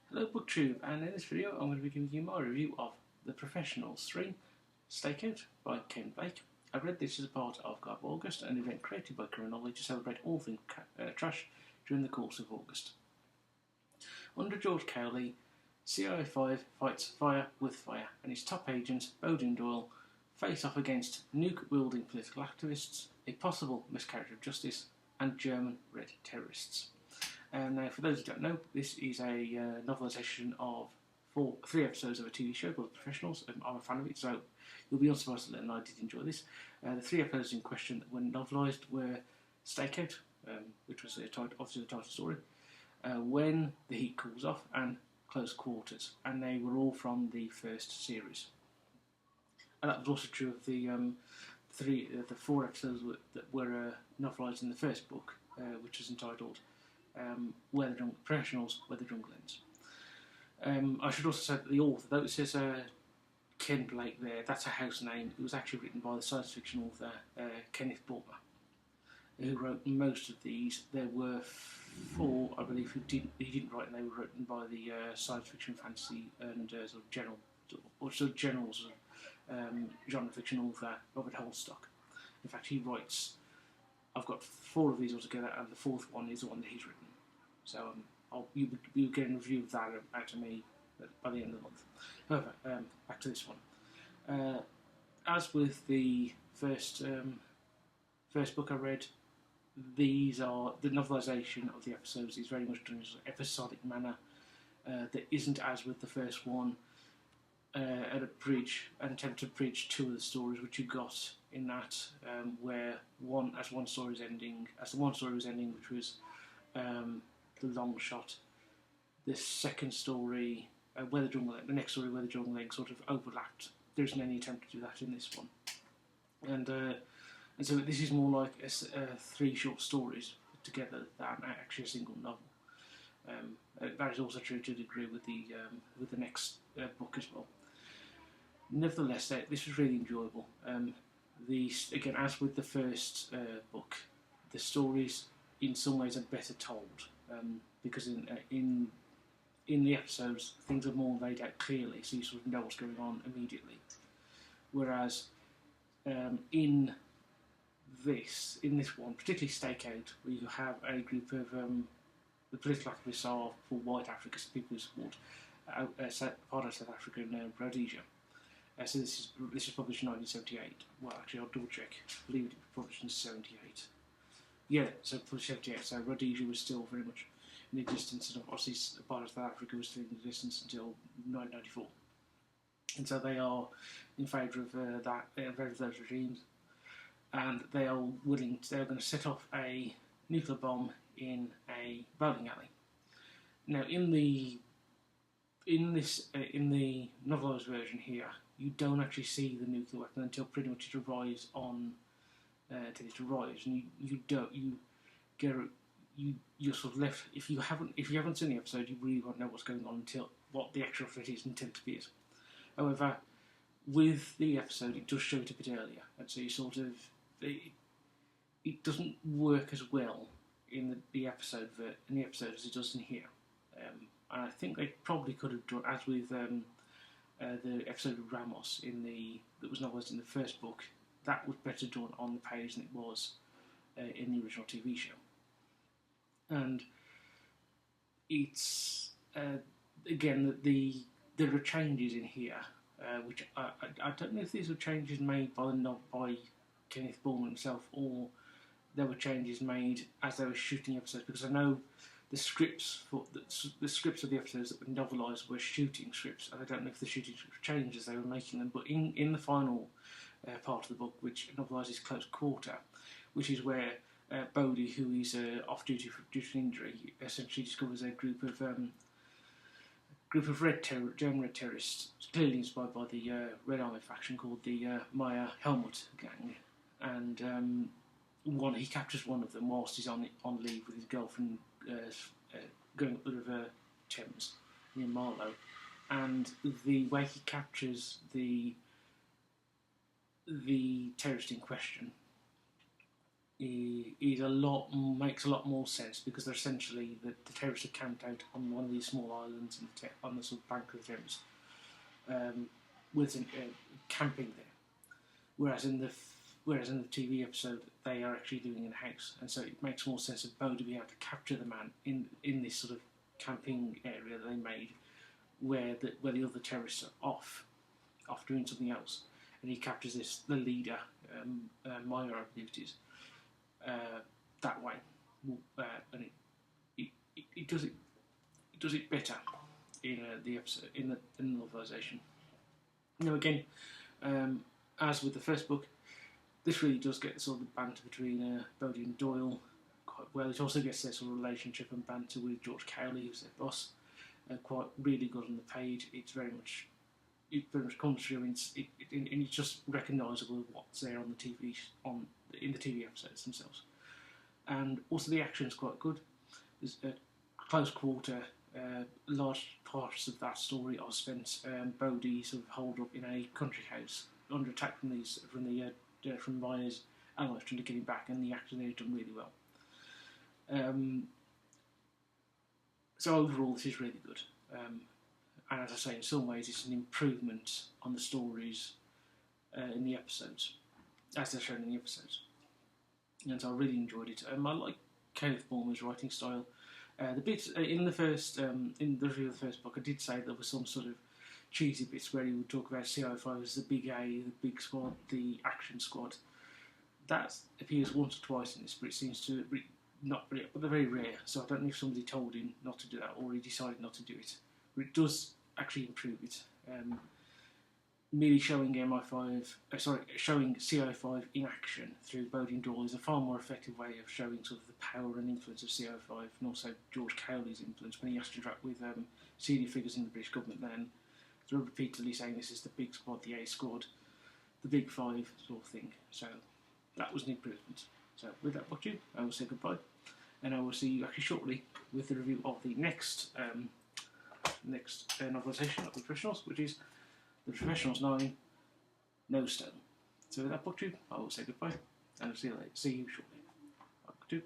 Hello BookTube, and in this video I'm going to be giving you my review of The Professionals 3 Stakeout by Ken Blake. I read this as a part of Garbaugust, an event created by Novelisation to celebrate all things trash during the course of August. Under George Cowley, CIA5 fights fire with fire, and his top agents, Bowden and Doyle, face off against nuke-wielding political activists, a possible miscarriage of justice, and German red terrorists. Now, for those who don't know, this is a novelisation of three episodes of a TV show called The Professionals. I'm a fan of it, so you'll be unsurprised to learn I did enjoy this. The three episodes in question that were novelised were Stakeout, which was obviously the title story, When the Heat Cools Off, and Close Quarters, and they were all from the first series. And that was also true of the four episodes that were novelised in the first book, which was entitled Professionals, Where the Jungle Ends. I should also say that the author, though it says Ken Blake there, that's a house name. It was actually written by the science fiction author Kenneth Bulmer, who wrote most of these. There were four, I believe, he didn't write, and they were written by the science fiction, fantasy, and sort of general genre fiction author Robert Holstock. In fact, he writes. I've got four of these altogether, and the fourth one is the one that he's written. So you'll get a review of that out of me by the end of the month. However, back to this one. As with the first book I read, these are the novelisation of the episodes is very much done in an episodic manner. That isn't as with the first one. An attempt to bridge two of the stories which you got in that, where the one story was ending, which was the long shot. The second story, the next story, Where the Jungle Ends, sort of overlapped. There isn't any attempt to do that in this one, and so this is more like three short stories put together than actually a single novel. That is also true to a degree with the next book as well. Nevertheless, this was really enjoyable. Again, as with the first book, the stories in some ways are better told, because in the episodes things are more laid out clearly, so you sort of know what's going on immediately. Whereas in this one, particularly Stakeout, where you have a group of the political activists are for white Africa, people who support part of South Africa and Rhodesia. So this is published in 1978. Well, actually, I'll double check. I believe it was published in 78. Yeah, so published in 78. So Rhodesia was still very much in existence, and obviously part of South Africa was still in existence until 1994. And so they are in favour of in favour of those regimes, and they are going to set off a nuclear bomb in a bowling alley. Now, in the novelised version here, you don't actually see the nuclear weapon until pretty much it arrives and you're sort of left. If you haven't seen the episode, you really won't know what's going on until what the actual threat is until it appears. However, with the episode, it does show it a bit earlier, and so you sort of it doesn't work as well in the episode as it does in here. And I think they probably could have done, as with the episode of Ramos that was novelised in the first book. That was better done on the page than it was in the original TV show. And it's again there are changes in here, which I don't know if these were changes made by Kenneth Bulmer himself, or there were changes made as they were shooting episodes, because I know the scripts of the episodes that were novelised were shooting scripts, and I don't know if the shooting scripts changed as they were making them. But in the final part of the book, which novelises Close Quarter, which is where Bodhi, who is off duty due to injury, essentially discovers a group of German red terrorists, clearly inspired by the Red Army faction called the Meyer Helmut Gang, and he captures one of them whilst he's on leave with his girlfriend, going up the River Thames near Marlow, and the way he captures the terrorist in question makes a lot more sense, because they're essentially the terrorists are camped out on one of these small islands on the sort of bank of the Thames, with camping there. Whereas in the TV episode, they are actually doing it in a house, and so it makes more sense of Bo to be able to capture the man in this sort of camping area that they made, where the other terrorists are off doing something else, and he captures the leader, Maya, I believe it is, that way, and it does it better in the episode, in the novelisation. Now again, as with the first book, this really does get the sort of banter between Bodhi and Doyle quite well. It also gets their sort of relationship and banter with George Cowley, who's their boss, quite really good on the page. It very much comes through, and it's just recognisable what's there on the TV in the TV episodes themselves. And also the action is quite good. There's a close quarter. Large parts of that story are spent Bodhi sort of holed up in a country house under attack from Maya's allies trying to get him back, and the action there is done really well. So overall, this is really good. And as I say, in some ways, it's an improvement on the stories in the episodes, as they're shown in the episodes. And so I really enjoyed it. I like Kenneth Bulmer's writing style. The bits in the review of the first book, I did say there were some sort of cheesy bits where he would talk about CI5 as the big A, the big squad, the action squad. That appears once or twice in this, but it seems to but they're very rare. So I don't know if somebody told him not to do that, or he decided not to do it. But it does actually improve it. Merely showing showing CI5 in action through Bodhi and Doyle is a far more effective way of showing sort of the power and influence of CI5, and also George Cowley's influence when he has to interact with senior figures in the British government. Then they're repeatedly saying this is the big squad, the A squad, the big five sort of thing. So that was an improvement. So with that, BookTube, I will say goodbye, and I will see you actually shortly with the review of the next novelisation of the Professionals, which is The Professionals 9, No Stone. So with that, BookTube, I will say goodbye, and I'll see you shortly. BookTube.